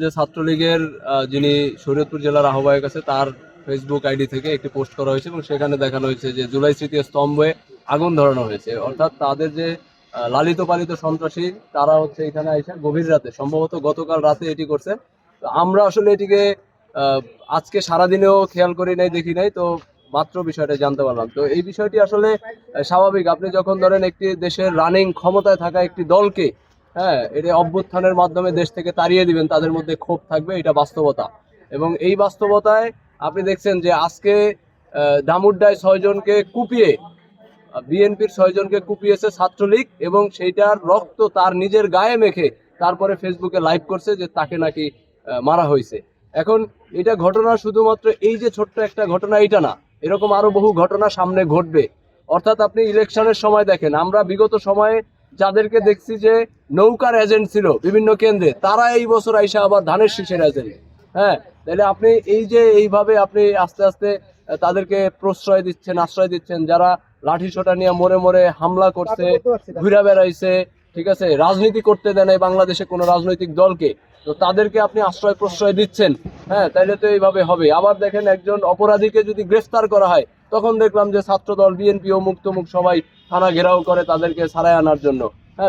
যে ছাত্রলীগের যিনি শরীয়তপুর জেলার আহ্বায়ক আছে তার ফেসবুক আইডি থেকে একটি পোস্ট করা হয়েছে এবং সেখানে দেখানো হয়েছে যে জুলাই স্মৃতি স্তম্ভে আগুন ধরানো হয়েছে। অর্থাৎ তাদের যে লালিত পালিত সন্ত্রাসী তারা হচ্ছে এখানে এসে গভীর রাতে, সম্ভবত গতকাল রাতে এটি করছে। তো আমরা আসলে এটিকে আজকে সারাদিনেও খেয়াল করি নাই, দেখি নাই, তো মাত্র বিষয়টা জানতে পারলাম। তো এই বিষয়টি আসলে স্বাভাবিক। আপনি যখন ধরেন একটি দেশের রানিং ক্ষমতায় থাকা একটি দলকে এটা অভ্যুত্থানের মাধ্যমে দেশ থেকে তাড়িয়ে দিবেন, তাদের মধ্যে ক্ষোভ থাকবে, এটা বাস্তবতা। এবং এই বাস্তবতায় আপনি দেখছেন যে আজকে দামুড্ডায় 6 জনকে কুপিয়ে, বিএনপির 6 জনকে কুপিয়েছে ছাত্রলীগ এবং সেইটার রক্ত তার নিজের গায়ে মেখে তারপরে ফেসবুকে লাইভ করছে যে তাকে নাকি মারা হয়েছে। এখন এটা ঘটনা শুধুমাত্র এই যে ছোট্ট একটা ঘটনা এটা না, এরকম আরো বহু ঘটনা সামনে ঘটবে। অর্থাৎ আপনি ইলেকশনের সময় দেখেন, আমরা বিগত সময়ে যাদেরকে দেখছি যে নৌকার এজেন্ট ছিল বিভিন্ন কেন্দ্রে, তারা এই বছর আইসা আবার ধানের শীষের এজেন্ট। তাহলে আপনি এই যে এইভাবে আপনি আস্তে আস্তে তাদেরকে প্রশ্রয় দিচ্ছেন, আশ্রয় দিচ্ছেন, যারা লাঠি সোটা নিয়ে মোড়ে মোড়ে হামলা করছে, ঘুরে বেড়াইছে, ঠিক আছে, রাজনীতি করতে দেন এই বাংলাদেশে কোনো রাজনৈতিক দলকে, তো তাদেরকে আপনি আশ্রয় প্রশ্রয় দিচ্ছেন। তাইলে তো এইভাবে হবে। আবার দেখেন একজন অপরাধীকে যদি গ্রেফতার করা হয়, তখন দেখলাম যে ছাত্রদল, বিএনপি ও মুক্তমুখ সবাই থানা ঘেরাও করে তাদেরকে ছাড়াই আনার জন্য।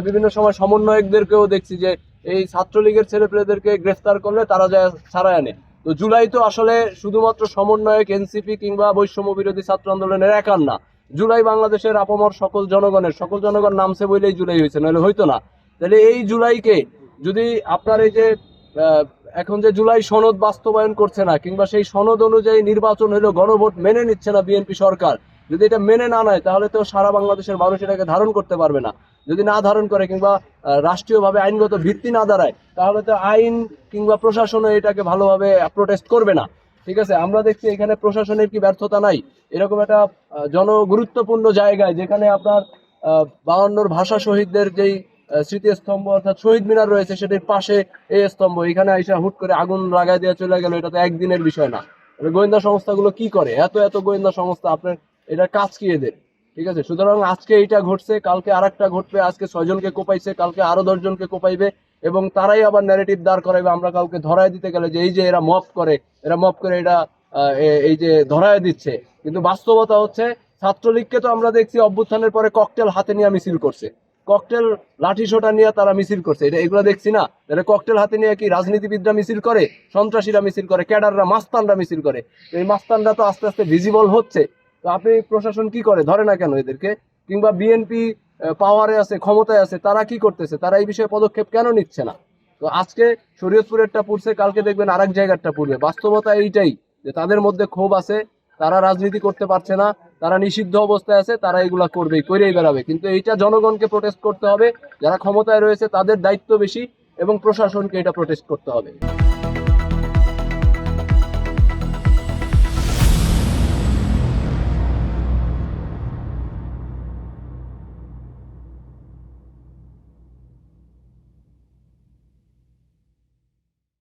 বিভিন্ন সময় সমন্বয়কদেরকেও দেখছি যে এই ছাত্রলীগের ছেলেপেলেদেরকে গ্রেফতার করলে তারা যায় ছাড়াই আনে। তো জুলাই তো আসলে শুধুমাত্র সমন্বয়ক, এনসিপি কিংবা বৈষম্য বিরোধী ছাত্র আন্দোলনের একার না। জুলাই বাংলাদেশের আপামর সকল জনগণের, সকল জনগণ নামছে বলেই জুলাই হয়েছে, নইলে হইতো না। তাহলে এই জুলাইকে যদি আপনার এই যে এখন যে জুলাই সনদ বাস্তবায়ন করছে না, কিংবা সেই সনদ অনুযায়ী নির্বাচন হলো, গণভোট মেনে নিচ্ছে না বিএনপি সরকার, যদি এটা মেনে না নেয় তাহলে তো সারা বাংলাদেশের মানুষ এটাকে ধারণ করতে পারবে না। যদি না ধারণ করে কিংবা রাষ্ট্রীয়ভাবে আইনগত ভিত্তি না দাঁড়ায়, তাহলে তো আইন কিংবা প্রশাসনও এটাকে ভালোভাবে প্রোটেস্ট করবে না। ঠিক আছে, আমরা দেখছি এখানে প্রশাসনের কি ব্যর্থতা নাই? এরকম একটা জনগুরুত্বপূর্ণ জায়গায়, যেখানে আপনার 52 ভাষা শহীদদের যেই স্মৃতিস্তম্ভ অর্থাৎ শহীদ মিনার রয়েছে, সেটির পাশে এই স্তম্ভ, এখানে আইসা হুট করে আগুন লাগাই দিয়ে চলে গেল। এটা তো একদিনের বিষয় না। গোয়েন্দা সংস্থাগুলো কি করে? এত এত গোয়েন্দা সংস্থা, আপনার এটা কাজ কি এদের? ঠিক আছে, সুতরাং আজকে এইটা ঘটছে, কালকে আরেকটা ঘটবে। আজকে 6 জনকে কোপাইছে, কালকে আরো 10 জনকে কোপাইবে, এবং তারাই আবার ন্যারেটিভ দাঁড় করাইবে আমরা কাউকে ধরায় দিতে গেলে যে এই যে এরা মফ করে, এটা এই যে ধরায় দিচ্ছে। কিন্তু বাস্তবতা হচ্ছে ছাত্রলীগকে তো আমরা দেখছি অভ্যুত্থানের পরে ককটেল হাতে নিয়ে মিছিল করছে, ককটেল লাঠি সোটা নিয়ে তারা মিছিল করছে, এগুলো দেখছি না? তাহলে ককটেল হাতে নিয়ে কি রাজনীতিবিদরা মিছিল করে, সন্ত্রাসীরা মিছিল করে, ক্যাডাররা, মাস্তানরা মিছিল করে? এই মাস্তানরা তো আস্তে আস্তে ভিজিবল হচ্ছে। তো আপনি প্রশাসন কি করে, ধরে না কেন এদেরকে? কিংবা বিএনপি পাওয়ারে আছে, ক্ষমতায় আছে, তারা কি করতেছে? তারা এই বিষয়ে পদক্ষেপ কেন নিচ্ছে না? তো আজকে শরীয়তপুরেরটা পড়ছে, কালকে দেখবেন আরেক জায়গাটা পড়বে। বাস্তবতা এইটাই যে তাদের মধ্যে ক্ষোভ আছে, তারা রাজনীতি করতে পারছে না, তারা নিষিদ্ধ অবস্থায় আছে, তারা এগুলা করবেই, করেই বেড়াবে। কিন্তু এইটা জনগণকে প্রোটেস্ট করতে হবে, যারা ক্ষমতায় রয়েছে তাদের দায়িত্ব বেশি, এবং প্রশাসনকে এটা প্রোটেস্ট করতে হবে।